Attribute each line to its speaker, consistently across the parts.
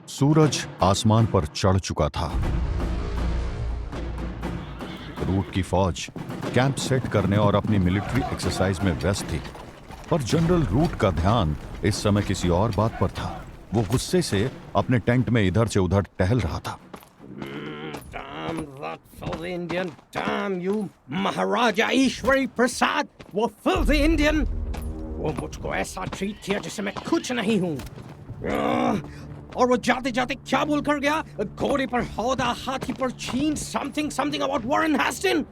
Speaker 1: सूरज आसमान पर चढ़ चुका था। रूट की फौज कैंप सेट करने और अपनी मिलिट्री एक्सरसाइज में व्यस्त थी, पर जनरल रूट का ध्यान इस समय किसी और बात पर था। वो गुस्से से अपने टेंट में इधर से उधर टहल रहा था।
Speaker 2: Damn that filthy Indian! Damn you, महाराजा ईश्वरी प्रसाद! वो filthy Indian! वो मुझको ऐसा ट्रीट किया जैसे मैं कुछ नहीं हूँ। और वो जाते जाते क्या बोल कर गया? घोड़े पर हौदा, हाथी पर छीन, something about Warren Hastings?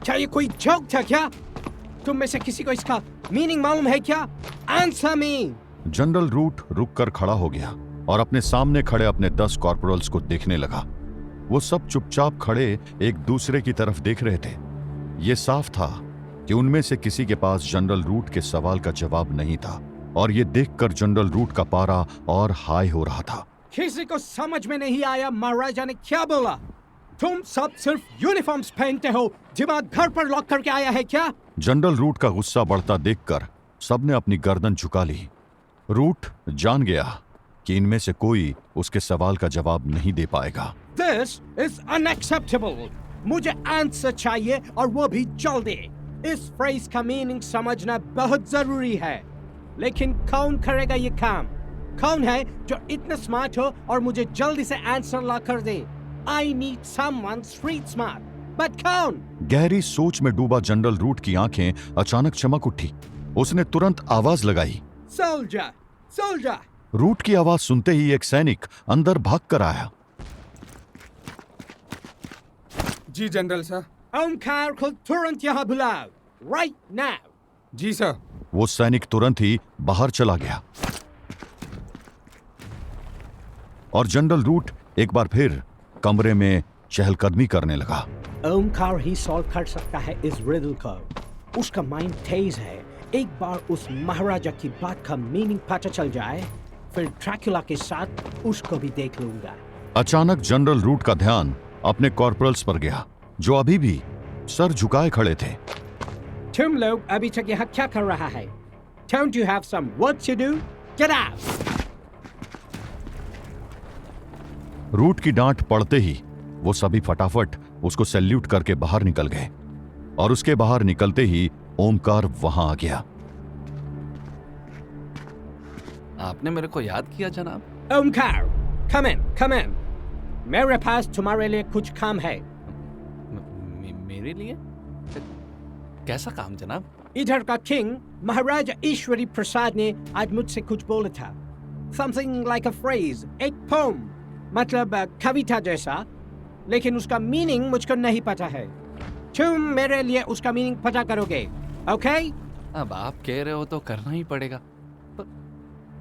Speaker 2: क्या ये कोई जोक था क्या? तुम में से किसी को इसका मीनिंग मालूम है क्या? Answer me!
Speaker 1: जनरल रूट रुककर खड़ा हो गया और अपने सामने खड़े अपने 10 कॉर्पोरल्स को देखने लगा। वो सब चुपचाप खड़े एक दूसरे की तरफ देख रहे थे। ये साफ था कि उनमें से किसी के पास जनरल रूट के सवाल का जवाब नहीं था, और ये देखकर जनरल रूट का पारा और हाई हो रहा था।
Speaker 2: किसी को समझ में नहीं आया महाराजा ने क्या बोला? तुम सब सिर्फ यूनिफॉर्म्स पहनते हो, दिमाग घर पर लॉक करके आया है क्या?
Speaker 1: जनरल रूट का गुस्सा बढ़ता देखकर सबने अपनी गर्दन झुका ली। रूट जान गया कि इनमें से कोई उसके सवाल का जवाब नहीं दे पाएगा।
Speaker 2: This is unacceptable. मुझे आंसर चाहिए और वो भी जल्दी। इस फ्रेज का मीनिंग समझना बहुत जरूरी है, लेकिन कौन करेगा ये काम? कौन है जो इतना स्मार्ट हो और मुझे जल्दी से आंसर ला कर दे? I need someone street smart. But कौन?
Speaker 1: गहरी सोच में डूबा जनरल रूट की आंखें अचानक चमक उठी। उसने तुरंत आवाज लगाई,
Speaker 2: Soldier, soldier.
Speaker 1: रूट की आवाज सुनते ही एक सैनिक अंदर भाग कर आया।
Speaker 3: जी जनरल सर।
Speaker 2: ओमकार को तुरंत यहाँ बुलाओ, right now.
Speaker 3: जी सर।
Speaker 1: वो सैनिक तुरंत ही बाहर चला गया और जनरल रूट एक बार फिर कमरे में चहलकदमी करने लगा।
Speaker 2: ओमकार ही सॉल्व कर सकता है इस रिडल को। उसका माइंड तेज है। एक बार उस महाराजा की बात का मीनिंग पता चल जाए, फिर ड्रैकुला के साथ उसको भी देख लूंगा।
Speaker 1: अचानक जनरल रूट का ध्यान अपने कॉर्पोरल्स पर गया, जो अभी भी सर झुकाए खड़े थे।
Speaker 2: तुम लोग अभी तक यहाँ क्या कर रहा है? Don't you have some work to do? Get out!
Speaker 1: रूट की डांट पड़ते ही वो सभी फटाफट उसको सैल्यूट करके बाहर निकल गए, और उसके बाहर निकलते ही ओमकार वहां आ गया।
Speaker 4: आपने मेरे को याद किया जनाब?
Speaker 2: Omkar, come in, come in. मेरे पास तुम्हारे लिए कुछ काम है।
Speaker 4: मेरे लिए? कैसा काम जनाब?
Speaker 2: इधर का किंग महाराजा ईश्वरी प्रसाद ने आज मुझसे कुछ बोला था। Something like a phrase, एक पोम, मतलब कविता जैसा, लेकिन उसका मीनिंग मुझको नहीं पता है। तुम मेरे लिए उसका मीनिंग पता करोगे, ओके?
Speaker 4: अब आप कह रहे हो तो करना ही पड़ेगा। पर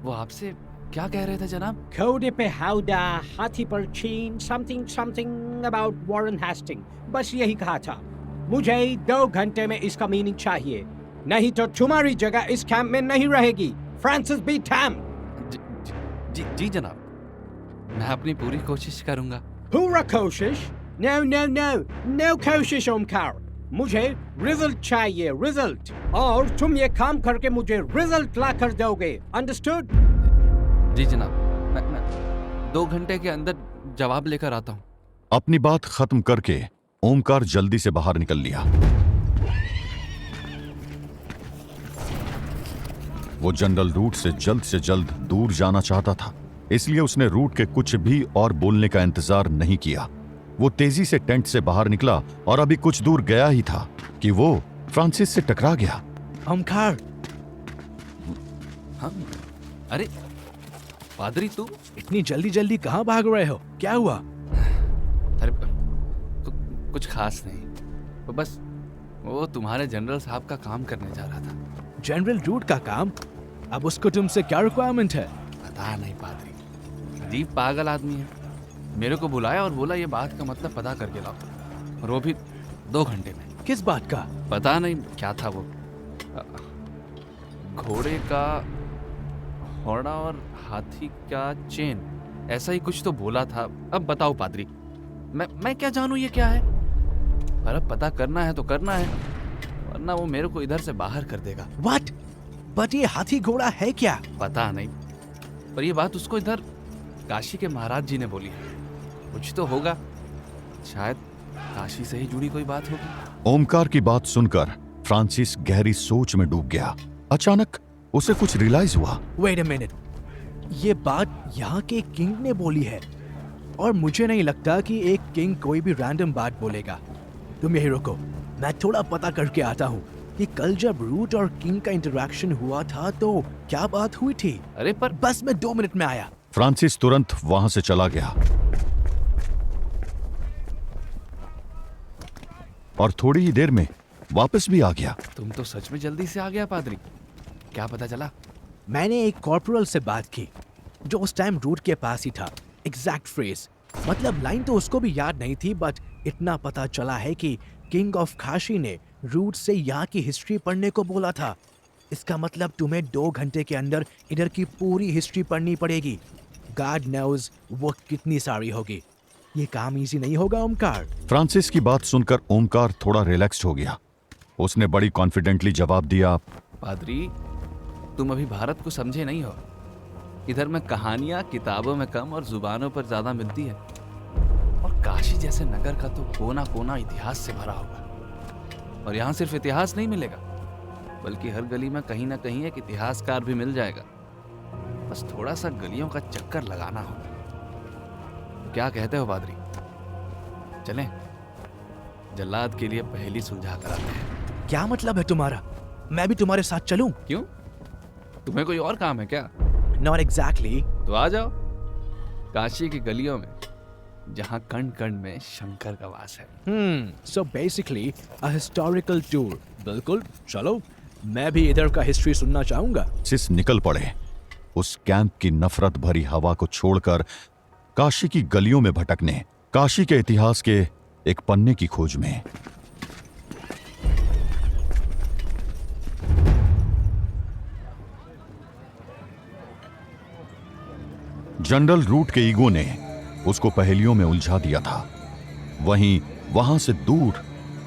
Speaker 4: वो आपसे क्या कह रहे थे जनाब?
Speaker 2: घोड़े पे हौदा, हाथी पर छीन, something about Warren Hastings, बस यही कहा था। मुझे 2 घंटे में इसका मीनिंग चाहिए, नहीं तो तुम्हारी जगह इस कैंप में नहीं रहेगी। Francis B time.
Speaker 4: जी जनाब, मैं अपनी पूरी कोशिश करूंगा।
Speaker 2: पूरा कोशिश? No कोशिश ओमकार। मुझे रिजल्ट चाहिए, रिजल्ट। और तुम ये काम करके मुझे रिजल्ट ला कर दोगे, अंडरस्टूड?
Speaker 4: जी जनाब, मैं 2 घंटे के अंदर जवाब लेकर आता हूँ।
Speaker 1: अपनी बात खत्म करके ओमकार जल्दी से बाहर निकल लिया। वो जनरल रूट से जल्द दूर जाना चाहता था, इसलिए उसने रूट के कुछ भी और बोलने का इंतजार नहीं किया। वो तेजी से टेंट से बाहर निकला और अभी कुछ दूर गया ही था कि वो फ्रांसिस से टकरा गया।
Speaker 3: ओमकार।
Speaker 4: हाँ? अरे पादरी, तू
Speaker 3: इतनी जल्दी कहाँ भाग रहे हो? क्या हुआ?
Speaker 4: अरे कुछ खास नहीं, वो बस वो तुम्हारे जनरल साहब का काम करने जा रहा था।
Speaker 3: जनरल रूट का काम? अब उसको तुमसे क्या रिक्वायरमेंट है?
Speaker 4: पता नहीं पादरी, अजीब पागल आदमी है। मेरे को बुलाया और बोला ये बात का मतलब पता करके लाओ, और वो भी 2 घंटे में।
Speaker 3: किस बात का?
Speaker 4: पता नहीं क्या था वो। घोड़े का हौड़ा और हाथी का चेन, ऐसा ही कुछ तो बोला था। अब बताओ पादरी, मैं क्या जानूं ये क्या है? पर अब पता करना है तो करना है, वरना वो मेरे को इधर से बाहर कर देगा।
Speaker 3: What? बट ये हाथी घोड़ा है क्या?
Speaker 4: पता नहीं, पर ये बात उसको इधर काशी के महाराज जी ने बोली है। कुछ तो होगा, शायद काशी से ही जुड़ी कोई बात होगी।
Speaker 1: ओमकार की बात सुनकर फ्रांसिस गहरी सोच में डूब गया। अचानक उसे कुछ रियलाइज हुआ।
Speaker 3: वेट अ मिनट, ये बात यहाँ के किंग ने बोली है और मुझे नहीं लगता कि एक किंग कोई भी रैंडम बात बोलेगा। तुम यही रुको, मैं थोड़ा पता करके आता हूँ कि कल जब रूट और किंग का इंटरेक्शन हुआ था तो क्या बात हुई थी।
Speaker 4: अरे पर
Speaker 3: बस मैं 2 मिनट में आया।
Speaker 1: फ्रांसिस तुरंत वहां से चला गया और थोड़ी ही देर में वापस भी आ गया।
Speaker 4: तुम तो सच में जल्दी से आ गया पादरी। क्या पता चला?
Speaker 3: मैंने एक कॉर्पोरल से बात की जो उस टाइम रूट के पास ही था। एग्जैक्ट फ्रेज, मतलब लाइन तो उसको भी याद नहीं थी, बट इतना पता चला है कि किंग ऑफ काशी ने रूट से यहाँ की हिस्ट्री पढ़ने को बोला था। इसका मतलब तुम्हें 2 घंटे के अंदर इधर की पूरी हिस्ट्री पढ़नी पड़ेगी। गॉड नोज वो कितनी सारी होगी। ये काम इजी नहीं होगा ओमकार।
Speaker 1: फ्रांसिस की बात सुनकर ओमकार थोड़ा रिलैक्स्ड हो गया। उसने बड़ी कॉन्फिडेंटली जवाब दिया,
Speaker 4: पादरी, तुम अभी भारत को समझे नहीं हो। इधर में कहानियां किताबों में कम और जुबानों पर ज्यादा मिलती है, और काशी जैसे नगर का तो कोना कोना इतिहास से भरा होगा। और यहाँ सिर्फ इतिहास नहीं मिलेगा, बल्कि हर गली में कहीं ना कहीं एक इतिहासकार भी मिल जाएगा। बस थोड़ा सा गलियों का चक्कर लगाना होगा। तो क्या कहते हो पादरी, चलें जल्लाद के लिए पहेली सुलझा कर आते हैं।
Speaker 3: क्या मतलब है तुम्हारा? मैं भी तुम्हारे साथ चलूं?
Speaker 4: क्यों, तुम्हें कोई और काम है क्या?
Speaker 3: Not exactly.
Speaker 4: तो आ जाओ काशी की गलियों में, जहां कण कण में शंकर का वास है।
Speaker 3: So basically a historical tour. बिल्कुल, चलो, मैं भी इधर का हिस्ट्री सुनना चाहूंगा।
Speaker 1: फ्रांसिस निकल पड़े उस कैंप की नफरत भरी हवा को छोड़कर काशी की गलियों में भटकने, काशी के इतिहास के एक पन्ने की खोज में। जनरल रूट के ईगो ने उसको पहेलियों में उलझा दिया था। वहीं वहां से दूर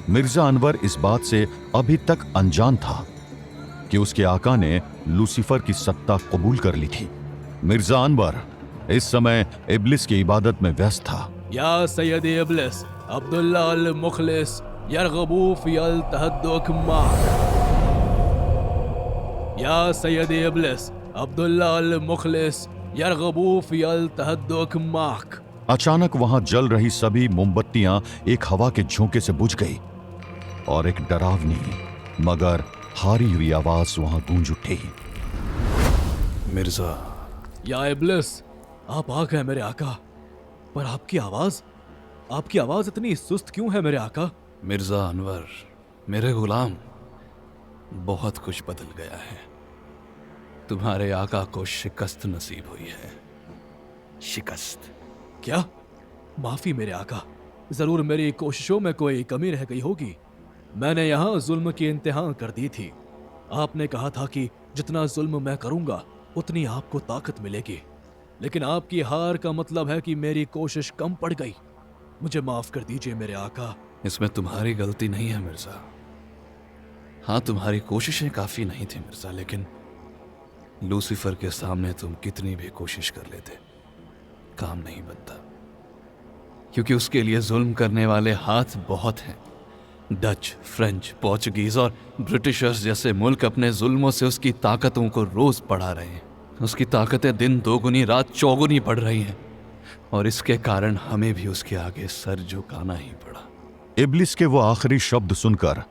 Speaker 1: मिर्जा अनवर इस बात से अभी तक अनजान था कि उसके आका ने लूसीफर की सत्ता कबूल कर ली थी। मिर्जा अनवर इस समय इब्लिस की इबादत में व्यस्त था।
Speaker 3: या सैयद इब्लिस अब्दुल्ला अल मुखलिस यरगबू फी अल तहद्दुक माक। या सैयद इब्लिस अब्दुल्ला अल मुखलिस यरगबू फी अल तहद्दुक माक।
Speaker 1: अचानक वहां जल रही सभी मोमबत्तियां एक हवा के झोंके से बुझ गई और एक डरावनी मगर हारी हुई आवाज वहां गूंज उठी।
Speaker 4: मिर्जा।
Speaker 3: या इब्लिस, आप आ गए मेरे आका, पर आपकी आवाज इतनी सुस्त क्यों है मेरे आका?
Speaker 4: मिर्जा अनवर, मेरे गुलाम, बहुत कुछ बदल गया है। तुम्हारे आका को शिकस्त नसीब हुई है। शिकस्त?
Speaker 3: क्या? माफी मेरे आका, जरूर मेरी कोशिशों में कोई कमी रह गई होगी। मैंने यहाँ जुल्म की इंतहा कर दी थी। आपने कहा था कि जितना जुल्म मैं करूंगा उतनी आपको ताकत मिलेगी, लेकिन आपकी हार का मतलब है कि मेरी कोशिश कम पड़ गई। मुझे माफ कर दीजिए मेरे आका।
Speaker 4: इसमें तुम्हारी गलती नहीं है मिर्जा। हाँ, तुम्हारी कोशिशें काफी नहीं थी मिर्जा, लेकिन लूसीफर के सामने तुम कितनी भी कोशिश कर लेते, काम नहीं बनता, क्योंकि उसके लिए जुल्म करने वाले हाथ बहुत हैं। डच, फ्रेंच, पोर्चुगीज और ब्रिटिशर्स जैसे मुल्क अपने जुल्मों से उसकी ताकतों को रोज बढ़ा रहे हैं। उसकी ताकतें दिन दोगुनी रात चौगुनी बढ़ रही हैं, और इसके कारण हमें भी उसके आगे सर झुकाना ही पड़ा।
Speaker 1: इब्लिस के वो आखिरी शब्द सुनकर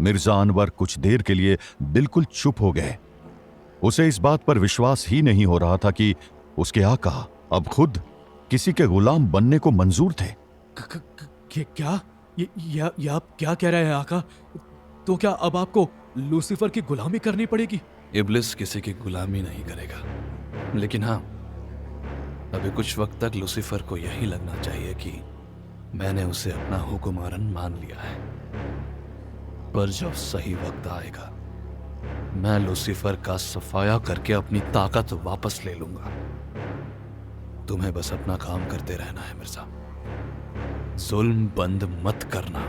Speaker 1: मिर्जा अनवर कुछ देर के लिए बिल्कुल चुप हो गए। उसे इस बात पर विश्वास ही नहीं हो रहा था कि उसके आका अब खुद किसी के गुलाम बनने को मंजूर थे।
Speaker 3: क्या ये आप क्या कह रहे हैं आका? तो क्या अब आपको लूसीफर की गुलामी करनी पड़ेगी?
Speaker 4: इब्लिस किसी की गुलामी नहीं करेगा, लेकिन हाँ, अभी कुछ वक्त तक लूसीफर को यही लगना चाहिए कि मैंने उसे अपना हुक्मरान मान लिया है। पर जब सही वक्त आएगा, मैं लूसीफर का सफाया करके अपनी ताकत वापस ले लूंगा। तुम्हें बस अपना काम करते रहना है मिर्जा। जुल्म बंद मत करना।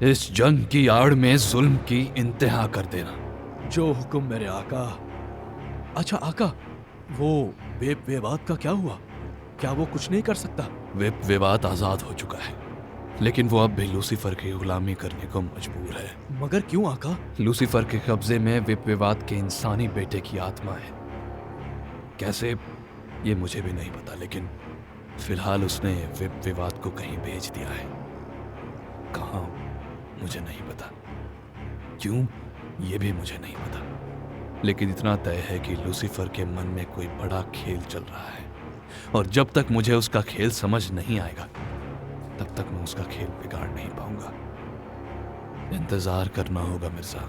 Speaker 4: इस जंग की आड़ में जुल्म की इंतहा कर देना।
Speaker 3: जो हुक्म मेरे आका। अच्छा आका, वो वे बात का क्या हुआ? क्या वो कुछ नहीं कर सकता?
Speaker 4: विप विवाद आजाद हो चुका है, लेकिन वो अब भी लूसीफर की गुलामी करने को मजबूर है।
Speaker 3: मगर क्यों आका?
Speaker 4: लूसीफर के कब्जे में विप विवाद के इंसानी बेटे की आत्मा है। कैसे, ये मुझे भी नहीं पता, लेकिन फिलहाल उसने विप विवाद को कहीं भेज दिया है। कहाँ, मुझे नहीं पता। क्यों, ये भी मुझे नहीं पता। लेकिन इतना तय है कि लूसीफर के मन में कोई बड़ा खेल चल रहा है, और जब तक मुझे उसका खेल समझ नहीं आएगा तब तक मैं उसका खेल बिगाड़ नहीं पाऊंगा। इंतजार करना होगा मिर्जा,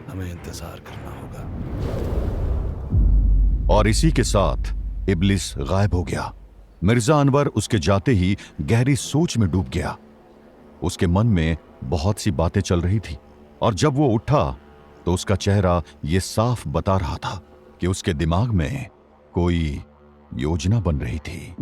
Speaker 4: हमें इंतजार करना होगा।
Speaker 1: और इसी के साथ इब्लिस गायब हो गया। मिर्जा अनवर उसके जाते ही गहरी सोच में डूब गया। उसके मन में बहुत सी बातें चल रही थी, और जब वो उठा तो उसका चेहरा ये साफ बता रहा था कि उसके दिमाग में कोई योजना बन रही थी।